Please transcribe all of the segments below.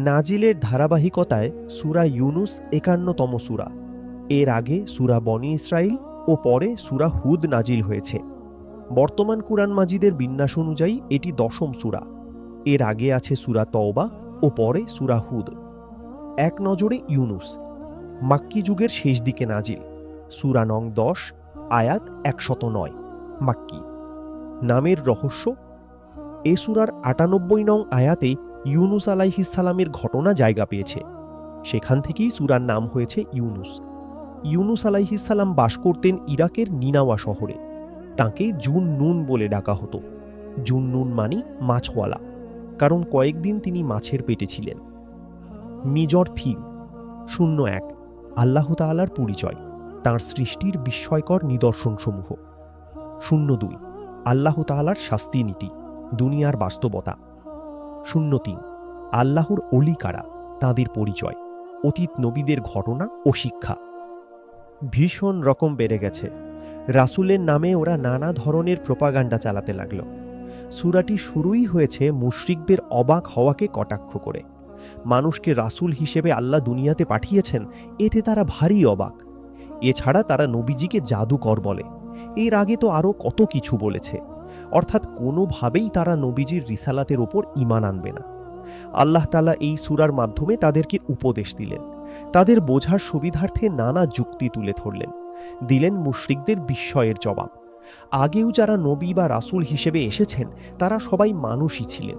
নাজিলের ধারাবাহিকতায় সূরা ইউনুস ৫১তম সূরা। এর আগে সূরা বনী ইসরাইল ও পরে সূরা হুদ নাজিল হয়েছে। বর্তমান কুরআন মাজিদের বিন্যাস অনুযায়ী এটি ১০ম সূরা। এর আগে আছে সূরা তওবা ও পরে সূরা হুদ। এক নজরে ইউনুস মাক্কি যুগের শেষ দিকে নাজিল। সূরা নং ১০, আয়াত ১০৯, মাক্কি। নামের রহস্য, এ সূরার ৯৮ নং আয়াতে ইউনুস আলাইহিস সালামের ঘটনা জায়গা পেয়েছে। সেখান থেকেই সূরার নাম হয়েছে ইউনুস। ইউনুস আলাইহিস সালাম বাস করতেন ইরাকের নিনাওয়া শহরে। তাঁকে জুন নুন বলে ডাকা হতো। জুন নুন মানে মাছওয়ালা, কারণ কয়েকদিন তিনি মাছের পেটে ছিলেন। মেজর থিম ০১, আল্লাহ তাআলার পরিচয়, তাঁর সৃষ্টির বিস্ময়কর নিদর্শনসমূহ। ০২, আল্লাহ তাআলার শাস্তি নীতি, দুনিয়ার বাস্তবতা। ০৩, আল্লাহর অলি কারা, তাঁদের পরিচয়, অতীত নবীদের ঘটনা ও শিক্ষা। ভীষণ রকম বেড়ে গেছে। রাসূলের নামে ওরা নানা ধরনের প্রোপাগান্ডা চালাতে লাগল। সূরাটি শুরুই হয়েছে মুশরিকদের অবাক হওয়াকে কটাক্ষ করে। মানুষকে রাসূল হিসেবে আল্লাহ দুনিয়াতে পাঠিয়েছেন, এতে তারা ভারী অবাক। এছাড়া তারা নবীজিকে জাদুকর বলে। এর আগে তো আরও কত কিছু বলেছে। অর্থাৎ কোনোভাবেই তারা নবীজির রিসালাতের ওপর ঈমান আনবে না। আল্লাহ তাআলা এই সূরার মাধ্যমে তাদেরকে উপদেশ দিলেন। তাদের বোঝার সুবিধার্থে নানা যুক্তি তুলে ধরলেন, দিলেন মুশরিকদের বিস্ময়ের জবাব। আগেও যারা নবী বা রাসূল হিসেবে এসেছেন তারা সবাই মানুষই ছিলেন।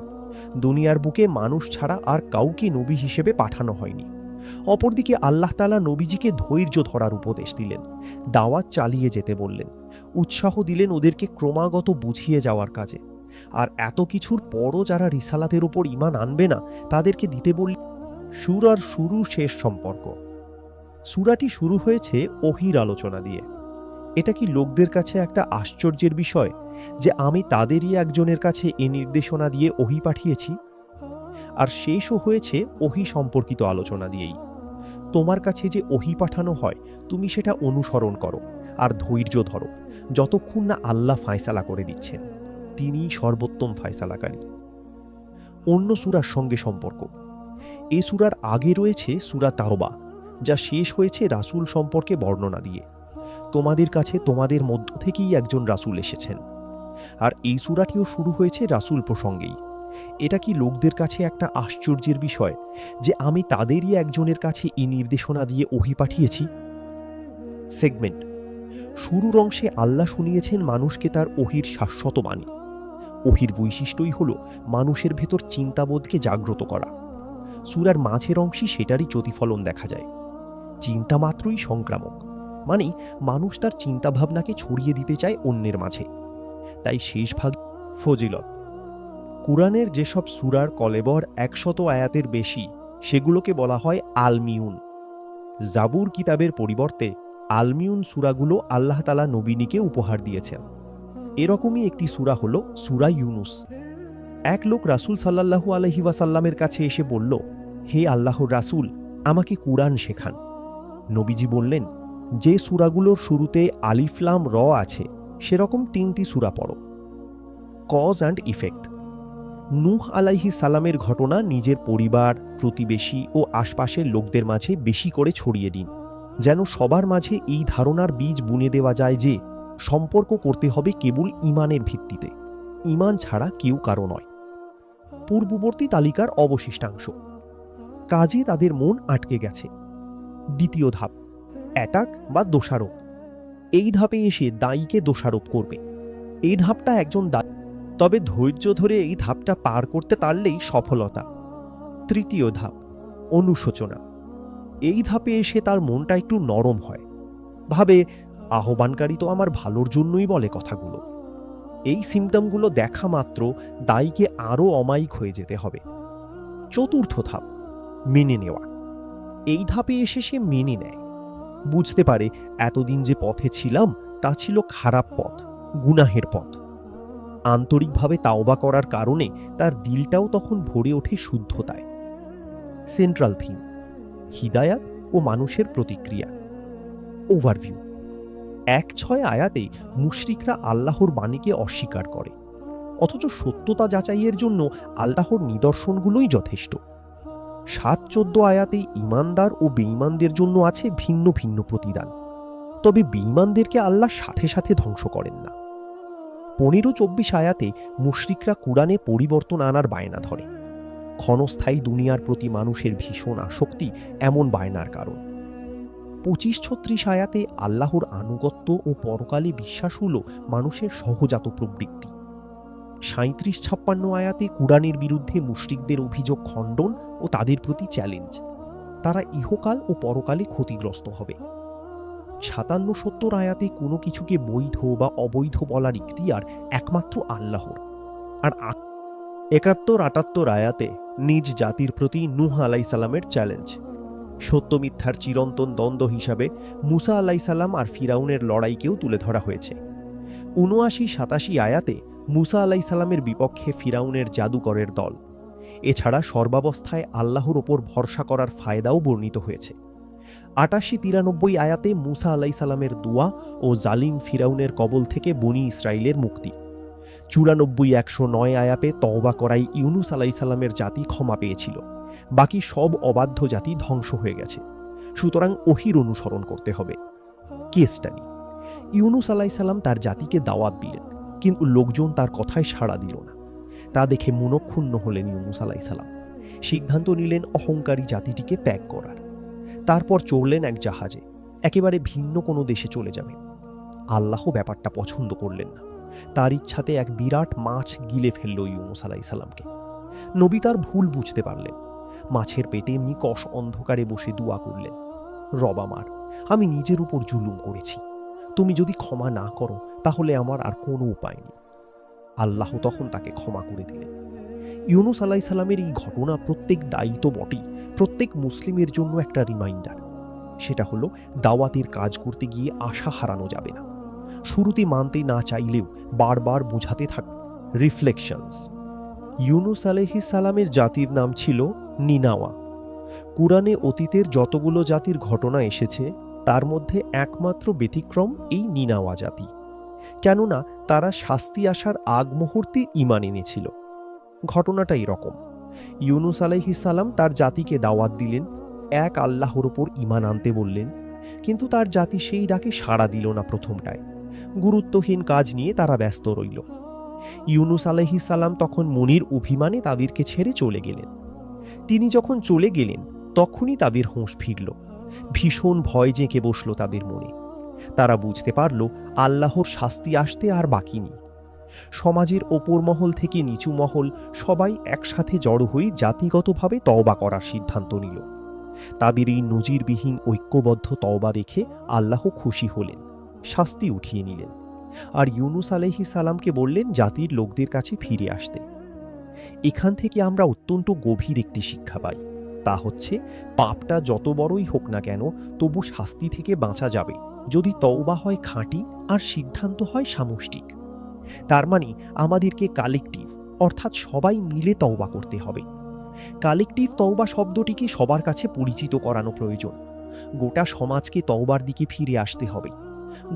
দুনিয়ার বুকে মানুষ ছাড়া আর কাউকে নবী হিসেবে পাঠানো হয়নি। অপরদিকে আল্লাহ তাআলা নবীজিকে ধৈর্য ধরার উপদেশ দিলেন, দাওয়াত চালিয়ে যেতে বললেন, উৎসাহ দিলেন ওদেরকে ক্রমাগত বুঝিয়ে যাওয়ার কাজে। আর এত কিছুর পরও যারা রিসালাতের উপর ঈমান আনবে না তাদেরকে দিতে বললেন সূরার শুরু শেষ সম্পর্ক। সূরাটি শুরু হয়েছে ওহীর আলোচনা দিয়ে। এটা কি লোকদের কাছে একটা আশ্চর্যের বিষয় যে আমি তাদেরই একজনের কাছে এ নির্দেশনা দিয়ে ওহী পাঠিয়েছি? আর শেষও হয়েছে ওহী সম্পর্কিত আলোচনা দিয়েই। তোমার কাছে যে ওহী পাঠানো হয় তুমি সেটা অনুসরণ করো আর ধৈর্য ধরো, যতক্ষণ না আল্লাহ ফায়সালা করে দিচ্ছেন। তিনিই সর্বোত্তম ফায়সালাকারী। অন্য সূরার সঙ্গে সম্পর্ক, এ সূরার আগে রয়েছে সূরা তাওবা, যা শেষ হয়েছে রাসূল সম্পর্কে বর্ণনা দিয়ে। তোমাদের কাছে তোমাদের মধ্য থেকেই একজন রাসূল এসেছেন। আর এই সূরাটিও শুরু হয়েছে রাসূল প্রসঙ্গেই। এটা কি লোকদের কাছে একটা আশ্চর্যের বিষয় যে আমি তাদেরই একজনের কাছে এই নির্দেশনা দিয়ে ওহী পাঠিয়েছি? সেগমেন্ট, শুরুর অংশে আল্লাহ শুনিয়েছেন মানুষকে তার ওহীর শাশ্বত বাণী। ওহীর বৈশিষ্ট্যই হল মানুষের ভেতর চিন্তাবোধকে জাগ্রত করা। সূরার মাঝের অংশে সেটারই প্রতিফলন দেখা যায়। চিন্তা মাত্রই সংক্রামক, মানে মানুষ তার চিন্তাভাবনাকে ছড়িয়ে দিতে চায় অন্যের মাঝে। তাই শেষ ভাগ ফজিলত। কুরআনের যেসব সূরার কলেবর ১০০ আয়াতের বেশি সেগুলোকে বলা হয় আলমিউন। জাবুর কিতাবের পরিবর্তে আলমিউন সূরাগুলো আল্লাহ তাআলা নবীকে উপহার দিয়েছেন। এরকমই একটি সূরা হল সূরা ইউনুস। এক লোক রাসূল সাল্লাল্লাহু আলাইহি ওয়াসাল্লামের কাছে এসে বলল, হে আল্লাহর রাসূল, আমাকে কুরআন শেখান। নবীজি বললেন, যে সূরাগুলোর শুরুতে আলিফ লাম র আছে সেরকম ৩টি সূরা পড়ো। কজ অ্যান্ড ইফেক্ট, নূহ আলাইহিস সালামের ঘটনা নিজের পরিবার, প্রতিবেশী ও আশপাশের লোকদের মাঝে বেশি করে ছড়িয়ে দিন, যেন সবার মাঝে এই ধারণার বীজ বুনে দেওয়া যায় যে সম্পর্ক করতে হবে কেবল ঈমানের ভিত্তিতে। ঈমান ছাড়া কেউ কারো নয়। পূর্ববর্তী তালিকার অবশিষ্টাংশ, কাজে তাদের মন আটকে গেছে। দ্বিতীয় ধাপ, অ্যাটাক বা দোষারোপ। এই ধাপে এসে দায়ীকে দোষারোপ করবে। এই ধাপটা একজন দায়ী, তবে ধৈর্য ধরে এই ধাপটা পার করতে পারলেই সফলতা। তৃতীয় ধাপ, অনুশোচনা। এই ধাপে এসে তার মনটা একটু নরম হয়, ভাবে আহ্বানকারী তো আমার ভালোর জন্যই বলে কথাগুলো। এই সিমটমগুলো দেখা মাত্র দায়ীকে আরও অমায়িক হয়ে যেতে হবে। চতুর্থ ধাপ, মেনে নেওয়া। এই ধাপে এসে সে মেনে নেয়, বুঝতে পারে এতদিন যে পথে ছিলাম তা ছিল খারাপ পথ, গুনাহের পথ। আন্তরিকভাবে তাওবা করার কারণে তার দিলটাও তখন ভরে ওঠে শুদ্ধতায়। সেন্ট্রাল থিম, হিদায়াত ও মানুষের প্রতিক্রিয়া। ওভারভিউ, ১-৬ আয়াতে মুশরিকরা আল্লাহর বাণীকে অস্বীকার করে, অথচ সত্যতা যাচাইয়ের জন্য আল্লাহর নিদর্শনগুলোই যথেষ্ট। 7-14 আয়াতে ঈমানদার ও বেঈমানদের জন্য আছে ভিন্ন ভিন্ন প্রতিদান, তবে বেঈমানদেরকে আল্লাহ সাথে সাথে ধ্বংস করেন না। 15-24 আয়াতে মুশরিকরা কুরআনে পরিবর্তন আনার বায়না ধরে। ক্ষণস্থায়ী দুনিয়ার প্রতি মানুষের ভীষণ আসক্তি এমন বায়নার কারণ। 25-36 আয়াতে আল্লাহর আনুগত্য ও পরকালে বিশ্বাস হলো মানুষের সহজাত প্রবৃত্তি। 37-56 আয়াতে কুরআনের বিরুদ্ধে মুশরিকদের অভিযোগ খণ্ডন ও তাদের প্রতি চ্যালেঞ্জ, তারা ইহকাল ও পরকালে ক্ষতিগ্রস্ত হবে। 57-70 আয়াতে কোনো কিছুকে বৈধ বা অবৈধ বলার ইখতিয়ার একমাত্র আল্লাহর। আর 71-78 আয়াতে নিজ জাতির প্রতি নূহ আলাইসাল্লামের চ্যালেঞ্জ। সত্য মিথ্যার চিরন্তন দ্বন্দ্ব হিসাবে মুসা আলাইসাল্লাম আর ফিরাউনের লড়াইকেও তুলে ধরা হয়েছে। 79-87 আয়াতে মুসা আলাইসাল্লামের বিপক্ষে ফিরাউনের জাদুকরের দল। এছাড়া সর্বাবস্থায় আল্লাহর ওপর ভরসা করার ফায়দাও বর্ণিত হয়েছে। 88-93 আয়াতে মুসা আলাইসাল্লামের দোয়া ও জালিম ফিরাউনের কবল থেকে বনী ইসরাইলের মুক্তি। 94-109 আয়াতে তওবা করাই ইউনুস আলাইসাল্লামের জাতি ক্ষমা পেয়েছিল, বাকি সব অবাধ্য জাতি ধ্বংস হয়ে গেছে, সুতরাং ওহীর অনুসরণ করতে হবে। Case study. ইউনুস আলাইসাল্লাম তার জাতিকে দাওয়াত দিলেন, কিন্তু লোকজন তার কথায় সাড়া দিল না। তা দেখে মনক্ষুণ্ণ হলেন ইউনুস আলাইসাল্লাম। সিদ্ধান্ত নিলেন অহংকারী জাতিটিকে ত্যাগ করার। তারপর চড়লেন এক জাহাজে, একেবারে ভিন্ন কোনো দেশে চলে যাবেন। আল্লাহ ব্যাপারটা পছন্দ করলেন না। তার ইচ্ছাতে এক বিরাট মাছ গিলে ফেলল ইউনুস আলাইসাল্লামকে। নবী তার ভুল বুঝতে পারলেন। মাছের পেটে নিকষ অন্ধকারে বসে দোয়া করলেন, রব আমার, আমি নিজের উপর জুলুম করেছি, তুমি যদি ক্ষমা না করো তাহলে আমার আর কোনো উপায় নেই। আল্লাহ তখন তাকে ক্ষমা করে দিলেন। ইউনুস আলাইসাল্লামের এই ঘটনা প্রত্যেক দায়ী তো বটেই, প্রত্যেক মুসলিমের জন্য একটা রিমাইন্ডার। সেটা হলো দাওয়াতের কাজ করতে গিয়ে আশা হারানো যাবে না। শুরুতে মানতে না চাইলেও বারবার বোঝাতে থাকবে। রিফ্লেকশনস। ইউনুস আলাইহিস সালামের জাতির নাম ছিল নিনাওয়া। কুরআনে অতীতের যতগুলো জাতির ঘটনা এসেছে তার মধ্যে একমাত্র ব্যতিক্রম এই নিনাওয়া জাতি, কেননা তারা শাস্তি আসার আগ মুহূর্তে ঈমান এনেছিল। ঘটনাটা এরকম, ইউনুস আলাইহিস সালাম তার জাতিকে দাওয়াত দিলেন, এক আল্লাহর ওপর ঈমান আনতে বললেন, কিন্তু তার জাতি সেই ডাকে সাড়া দিল না। প্রথমটায় গুরুত্বহীন কাজ নিয়ে তারা ব্যস্ত রইল। ইউনুস আলাইহিস সালাম তখন মনির অভিমানে তাদেরকে ছেড়ে চলে গেলেন। তিনি যখন চলে গেলেন তখনই তাদের হোঁশ ফিরল। ভীষণ ভয় জেঁকে বসল তাদের মনে। তারা বুঝতে পারল আল্লাহর শাস্তি আসতে আর বাকি নেই। সমাজের ওপর মহল থেকে নিচু মহল সবাই একসাথে জড়ো হয়ে জাতিগতভাবে তওবা করার সিদ্ধান্ত নিল। তাদের এই নজিরবিহীন ঐক্যবদ্ধ তওবা দেখে আল্লাহ খুশি হলেন, শাস্তি উঠিয়ে নিলেন, আর ইউনুস আলাইহিস সালামকে বললেন জাতির লোকদের কাছে ফিরে আসতে। এখান থেকে আমরা অত্যন্ত গভীর একটি শিক্ষা পাই। তা হচ্ছে, পাপটা যত বড়ই হোক না কেন তবু শাস্তি থেকে বাঁচা যাবে যদি তওবা হয় খাঁটি আর সিদ্ধান্ত হয় সামষ্টিক। তার মানে আমাদেরকে কালেকটিভ অর্থাৎ সবাই মিলে তওবা করতে হবে। কালেকটিভ তওবা শব্দটিকে সবার কাছে পরিচিত করানো প্রয়োজন। গোটা সমাজকে তওবার দিকে ফিরে আসতে হবে।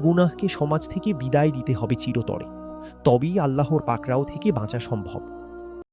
গুনাহকে সমাজ থেকে বিদায় দিতে হবে চিরতরে, তবেই আল্লাহর পাকড়াও থেকে বাঁচা সম্ভব।